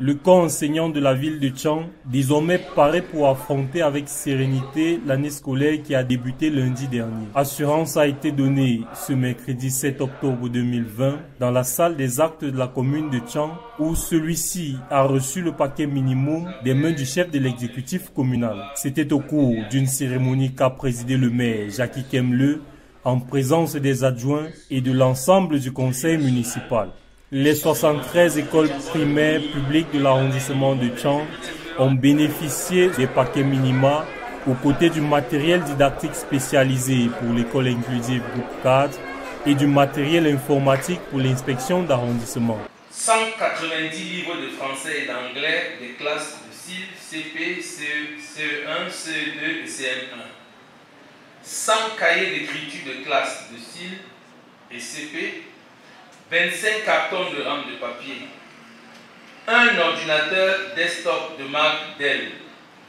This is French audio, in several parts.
Le corps enseignant de la ville de Tchang, désormais paraît pour affronter avec sérénité l'année scolaire qui a débuté lundi dernier. Assurance a été donnée ce mercredi 7 octobre 2020 dans la salle des actes de la commune de Tchang où celui-ci a reçu le paquet minimum des mains du chef de l'exécutif communal. C'était au cours d'une cérémonie qu'a présidé le maire Jackie Kemle en présence des adjoints et de l'ensemble du conseil municipal. Les 73 écoles primaires publiques de l'arrondissement de Tchang ont bénéficié des paquets minima aux côtés du matériel didactique spécialisé pour l'école inclusive groupe 4 et du matériel informatique pour l'inspection d'arrondissement. 190 livres de français et d'anglais des classes de CIL, CP, CE, CE1, CE2 et CM1. 100 cahiers d'écriture de classe de CIL et CP, 25 cartons de rames de papier, un ordinateur desktop de marque Dell,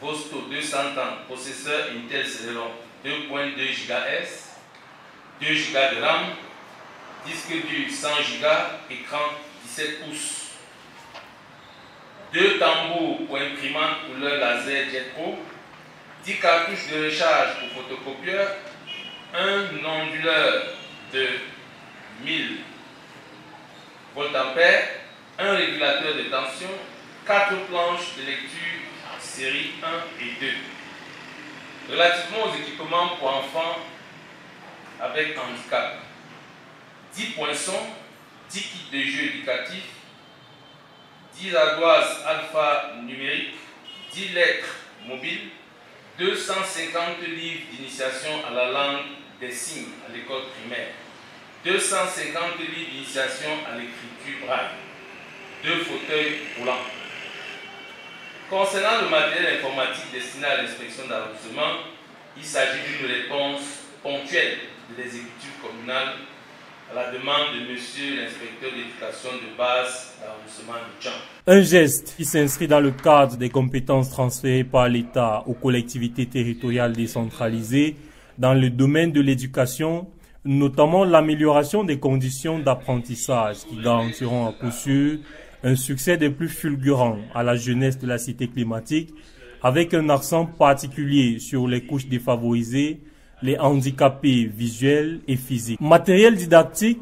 Vosto 230, processeur Intel Celeron 2.2 GHz, 2 Go de RAM, disque dur 100 Go, écran 17 pouces, 2 tambours pour imprimante couleur laser Jet Pro, 10 cartouches de recharge pour photocopieur, un onduleur de 1000 voltampères, un régulateur de tension, 4 planches de lecture série 1 et 2. Relativement aux équipements pour enfants avec handicap, 10 poinçons, 10 kits de jeux éducatifs, 10 ardoises alphanumériques, 10 lettres mobiles, 250 livres d'initiation à la langue des signes à l'école primaire, 250 livres d'initiation à l'écriture braille, 2 fauteuils roulants. Concernant le matériel informatique destiné à l'inspection d'arrondissement, il s'agit d'une réponse ponctuelle de l'exécutif communal à la demande de monsieur l'inspecteur d'éducation de base d'arrondissement de Tchang. Un geste qui s'inscrit dans le cadre des compétences transférées par l'État aux collectivités territoriales décentralisées dans le domaine de l'éducation, notamment l'amélioration des conditions d'apprentissage qui garantiront à coup sûr un succès des plus fulgurants à la jeunesse de la cité climatique, avec un accent particulier sur les couches défavorisées, les handicapés visuels et physiques. Matériel didactique,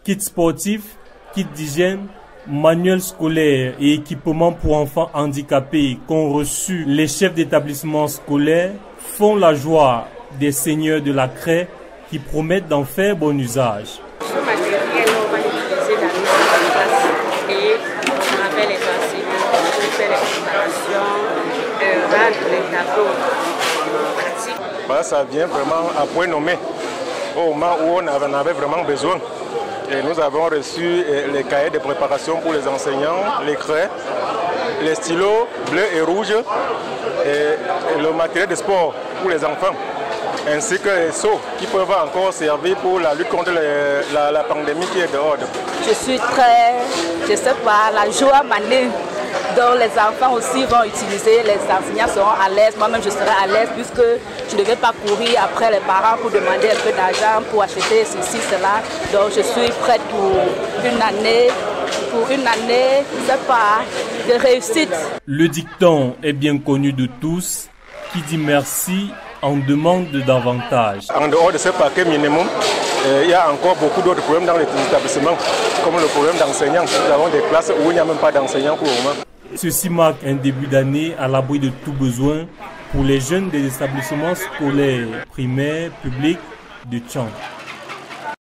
kits sportifs, kits d'hygiène, manuels scolaires et équipements pour enfants handicapés qu'ont reçus les chefs d'établissement scolaires font la joie des seigneurs de la craie qui promettent d'en faire bon usage. Ce matériel, on va l'utiliser dans les classes et avec les enseignants, on peut faire les préparations, rendre les tableaux pratiques. Ça vient vraiment à point nommé, au moment où on en avait vraiment besoin. Et nous avons reçu les cahiers de préparation pour les enseignants, les craies, les stylos bleus et rouges et le matériel de sport pour les enfants, ainsi que les seaux qui peuvent encore servir pour la lutte contre la pandémie qui est dehors. Je suis je sais pas, la joie m'anime. Donc les enfants aussi vont utiliser, les enseignants seront à l'aise, moi-même je serai à l'aise puisque je ne vais pas courir après les parents pour demander un peu d'argent pour acheter ceci, cela. Donc je suis prête pour une année, je sais pas, de réussite. Le dicton est bien connu de tous, qui dit merci en demande davantage. En dehors de ce paquet minimum, il y a encore beaucoup d'autres problèmes dans les établissements, comme le problème d'enseignants. Nous avons des classes où il n'y a même pas d'enseignants pour le moment. Ceci marque un début d'année à l'abri de tout besoin pour les jeunes des établissements scolaires primaires publics de Tchang.